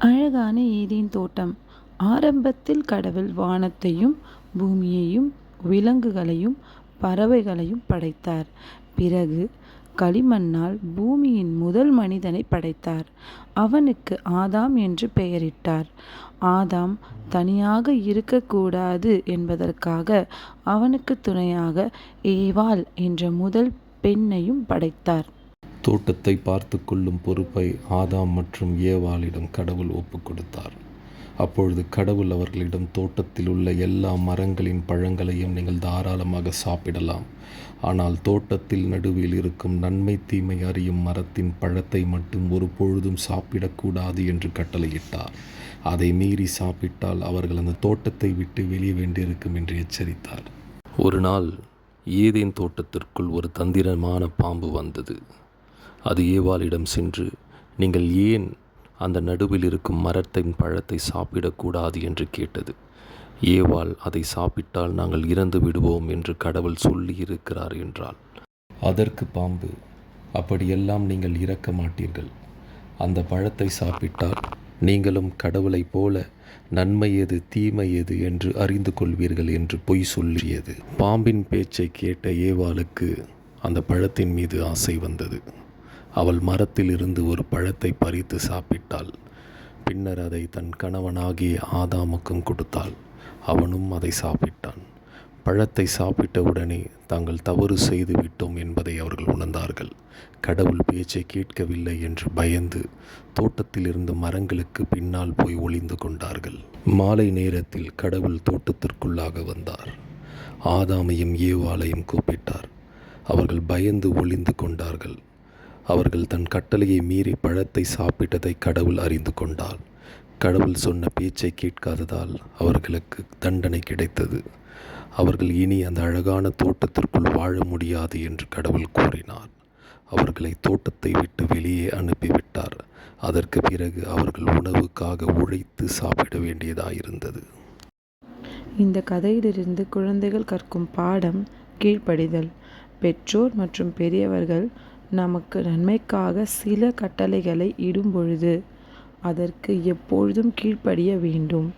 அழகான ஏதேன் தோட்டம். ஆரம்பத்தில் கடவுள் வானத்தையும் பூமியையும் விலங்குகளையும் பறவைகளையும் படைத்தார். பிறகு களிமண்ணால் பூமியின் முதல் மனிதனை படைத்தார். அவனுக்கு ஆதாம் என்று பெயரிட்டார். ஆதாம் தனியாக இருக்கக்கூடாது என்பதற்காக அவனுக்கு துணையாக ஏவாள் என்ற முதல் பெண்ணையும் படைத்தார். தோட்டத்தை பார்த்து கொள்ளும் பொறுப்பை ஆதாம் மற்றும் ஏவாளிடம் கடவுள் ஒப்புக் கொடுத்தார். அப்பொழுது கடவுள் அவர்களிடம், தோட்டத்தில் உள்ள எல்லா மரங்களின் பழங்களையும் நீங்கள் தாராளமாக சாப்பிடலாம். ஆனால் தோட்டத்தில் நடுவில் இருக்கும் நன்மை தீமை அறியும் மரத்தின் பழத்தை மட்டும் ஒரு பொழுதும் சாப்பிடக்கூடாது என்று கட்டளையிட்டார். அதை மீறி சாப்பிட்டால் அவர்கள் அந்த தோட்டத்தை விட்டு வெளியே வேண்டியிருக்கும் என்று எச்சரித்தார். ஒரு நாள் ஏதேன் தோட்டத்திற்குள் ஒரு தந்திரமான பாம்பு வந்தது. அது ஏவாளிடம் சென்று, நீங்கள் ஏன் அந்த நடுவில் இருக்கும் மரத்தின் பழத்தை சாப்பிடக்கூடாது என்று கேட்டது. ஏவாள், அதை சாப்பிட்டால் நாங்கள் இறந்து விடுவோம் என்று கடவுள் சொல்லி இருக்கிறார் என்றாள். அதற்கு பாம்பு, அப்படியெல்லாம் நீங்கள் இறக்க மாட்டீர்கள். அந்த பழத்தை சாப்பிட்டால் நீங்களும் கடவுளைப் போல நன்மை எது தீமை எது என்று அறிந்து கொள்வீர்கள் என்று பொய் சொல்லியது. பாம்பின் பேச்சை கேட்ட ஏவாளுக்கு அந்த பழத்தின் மீது ஆசை வந்தது. அவள் மரத்தில் இருந்து ஒரு பழத்தை பறித்து சாப்பிட்டாள். பின்னர் அதை தன் கணவனாகிய ஆதாமுக்கும் கொடுத்தாள். அவனும் அதை சாப்பிட்டான். பழத்தை சாப்பிட்ட உடனே தாங்கள் தவறு செய்து விட்டோம் என்பதை அவர்கள் உணர்ந்தார்கள். கடவுள் பேச்சை கேட்கவில்லை என்று பயந்து தோட்டத்தில் இருந்த மரங்களுக்கு பின்னால் போய் ஒளிந்து கொண்டார்கள். மாலை நேரத்தில் கடவுள் தோட்டத்திற்குள்ளாக வந்தார். ஆதாமையும் ஏவாளையும் கூப்பிட்டார். அவர்கள் பயந்து ஒளிந்து கொண்டார்கள். அவர்கள் தன் கட்டளையை மீறி பழத்தை சாப்பிட்டதை கடவுள் அறிந்து கொண்டார். கடவுள் சொன்ன பேச்சை கேட்காததால் அவர்களுக்கு தண்டனை கிடைத்தது. அவர்கள் இனி அந்த அழகான தோட்டத்திற்குள் வாழ முடியாது என்று கடவுள் கூறினார். அவர்களை தோட்டத்தை விட்டு வெளியே அனுப்பிவிட்டார். அதற்கு பிறகு அவர்கள் உணவுக்காக உழைத்து சாப்பிட வேண்டியதாயிருந்தது. இந்த கதையிலிருந்து குழந்தைகள் கற்கும் பாடம் கீழ்ப்படிதல். பெற்றோர் மற்றும் பெரியவர்கள் நமக்கு நன்மைக்காக சில கட்டளைகளை இடும் பொழுது அதற்கு எப்பொழுதும் கீழ்ப்படிய வேண்டும்.